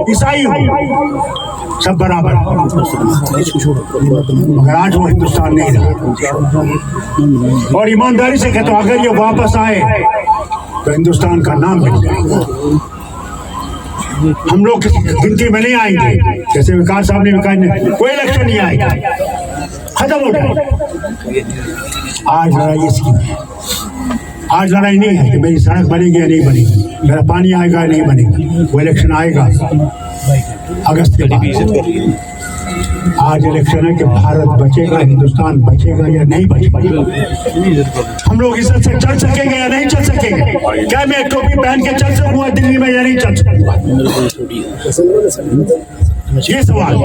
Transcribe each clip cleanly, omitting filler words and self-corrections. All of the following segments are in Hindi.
ईसाई हो, सब बराबर। मगर आज वो हिंदुस्तान नहीं रहा। और ईमानदारी से कहता हूं, अगर ये वापस आए तो हिंदुस्तान का नाम मिल जाएगा। हम लोग किसी गिनती में नहीं आएंगे, जैसे विकास साहब ने भी कहा कोई इलेक्शन नहीं आएगा, खत्म हो जाएगा। आज लड़ाई इसकी है। आज लड़ाई नहीं है कि मेरी सड़क बनेगी या नहीं बनेगी, मेरा पानी आएगा या नहीं बनेगा, वो इलेक्शन आएगा अगस्त के बाद। आज इलेक्शन है कि भारत बचेगा, हिंदुस्तान बचेगा या नहीं बचेगा। हम लोग इज्जत से चल सकेंगे या नहीं चल सकेंगे? क्या मैं टोपी पहन के चल सकूंगा दिल्ली में या नहीं चल सकूंगा? ये सवाल।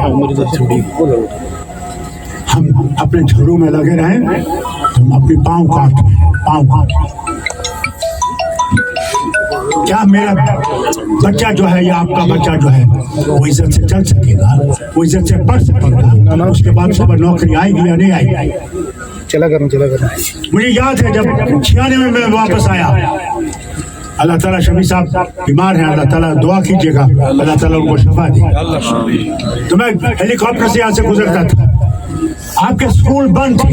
हम अपने झगड़ों में लगे रहे, हम अपनी पाँव काट। क्या मेरा बच्चा जो है या आपका बच्चा जो है वो इज्जत से चल सकेगा, वो इज्जत से पढ़ सकेगा, उसके बाद सुबह नौकरी आएगी या नहीं आएगी? चला करूँ। मुझे याद है जब 96 में मैं वापस आया, अल्लाह ताला शफी साहब बीमार हैं, अल्लाह ताला दुआ कीजिएगा, अल्लाह ताला उनको शफा दे। तो मैं हेलीकॉप्टर से यहाँ से गुजरता था, आपके स्कूल बंद थे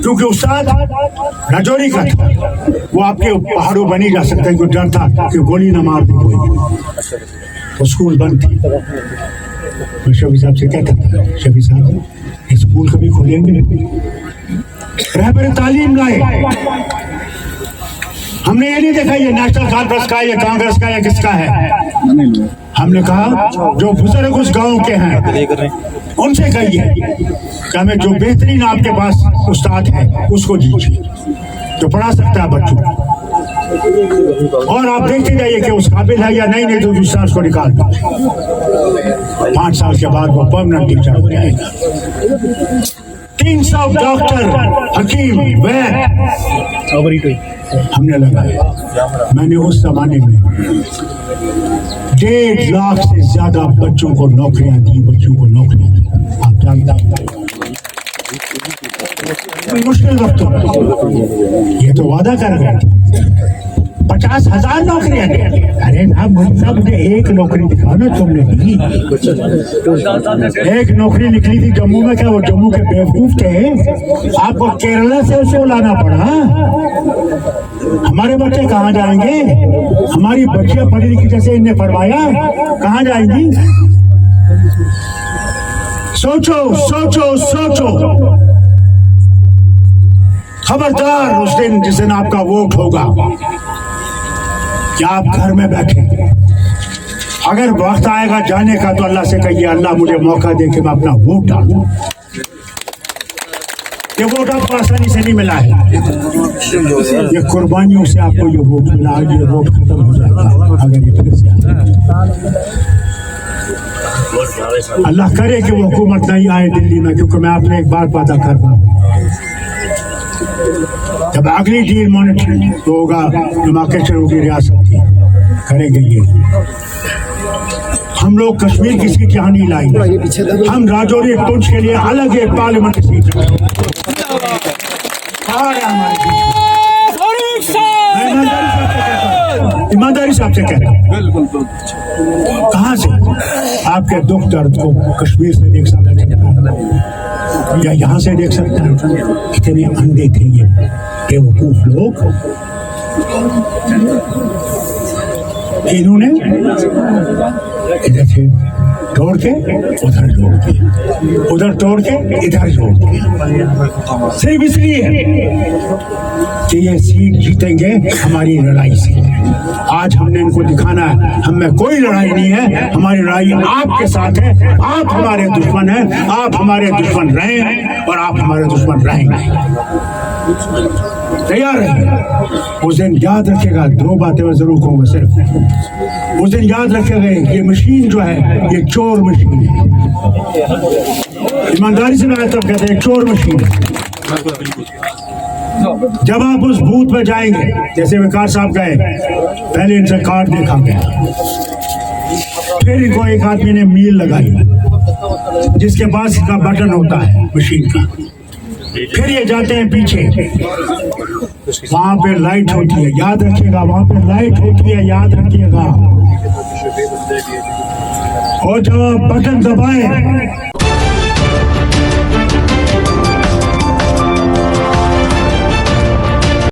क्योंकि उस्ताद राजौरी का था, वो आपके पहाड़ों बनी जा सकता है, कोई डर था कि गोली न मार दे कोई, तो स्कूल बंद थे। तो शफी साहब से कहता था, शफी साहब स्कूल कभी खुलेंगे? रहबर तालीम लाए। हमने ये नहीं देखा ये नेशनल कॉन्फ्रेंस का, ये कांग्रेस का, या किसका है। हमने कहा जो बुजुर्ग उस गांव के हैं उनसे कहिए कि हमें जो बेहतरीन आपके पास उस्ताद है उसको दीजिए जो पढ़ा सकता है बच्चों को, और आप देखते जाइए कि उस काबिल है या नहीं तो दूसरा उसको निकाल दीजिए। 5 साल के बाद वो परमानेंट टीचर हो जाएगा। 300 डॉक्टर, हकीम, वैद्य हमने लगाया। मैंने उस जमाने में 1.5 लाख से ज्यादा बच्चों को नौकरियां दी, आप जानते हैं। मुश्किल वक्त ये तो वादा कर गए 50,000 नौकरियां दी। अरे ना मुझे एक नौकरी दिखा ना तुमने दी। एक नौकरी निकली थी जम्मू में, क्या वो जम्मू के बेवकूफ थे, आपको केरला से उसे लाना पड़ा। हमारे बच्चे कहाँ जाएंगे? हमारी बच्चियां पढ़ी लिखी जैसे इन्हें पढ़वाया, कहाँ जाएंगी? सोचो। खबरदार उस दिन जिस दिन आपका वोट होगा कि आप घर में बैठे, अगर वक्त आएगा जाने का तो अल्लाह से कहिए अल्लाह मुझे मौका दे के मैं अपना वोट डालूं। ये वोट आपको आसानी से नहीं मिला है, ये कुर्बानियों से आपको ये वोट मिला। ये वोट खत्म हो जाएगा अगर ये फिर से अल्लाह करे कि वो हुकूमत नहीं आए दिल्ली में, क्योंकि मैं आपने एक बार वादा कर रहा हूँ जब अगली डील मॉनिटरिंग तो होगा, डिमार्केशन होगी रियासत की, करेंगे ये। हम लोग कश्मीर किसी की यहाँ नहीं लाएंगे, हम राजौरी पुंछ के लिए अलग एक पार्लियामेंट की सीट ईमानदारी से आपसे कहता हूँ। कहाँ से आपके दुख दर्द को कश्मीर से देख सकते हैं या यहाँ से देख सकते हैं? इतने अंधे थे ये बेवकूफ लोग। इन्होंने इधर से तोड़ के उधर जोड़ दिया, उधर तोड़ के इधर जोड़ दिया, सिर्फ इसलिए कि ये सीट जीतेंगे हमारी लड़ाई से। आज हमने इनको दिखाना है हम में कोई लड़ाई नहीं है, हमारी लड़ाई आपके साथ है। आप हमारे दुश्मन हैं, आप हमारे दुश्मन रहे हैं और आप हमारे दुश्मन रहेंगे। तैयार रहिए। उस दिन याद रखेगा, 2 बातें मैं जरूर कहूँगा सिर्फ। उस दिन याद रखेगा ये मशीन जो है ये चोर मशीन है। ईमानदारी से मैं तब कहते हैं चोर मशीन है। जब आप उस बूथ में जाएंगे, जैसे विकास साहब गए, पहले इनसे कार्ड देखा गया, फिर इनको एक आदमी ने मील लगाई जिसके पास इसका बटन होता है मशीन का, फिर ये जाते हैं पीछे, वहां पे लाइट होती है, याद रखिएगा, वहां पे लाइट होती है, याद रखिएगा। और जब आप बटन दबाएं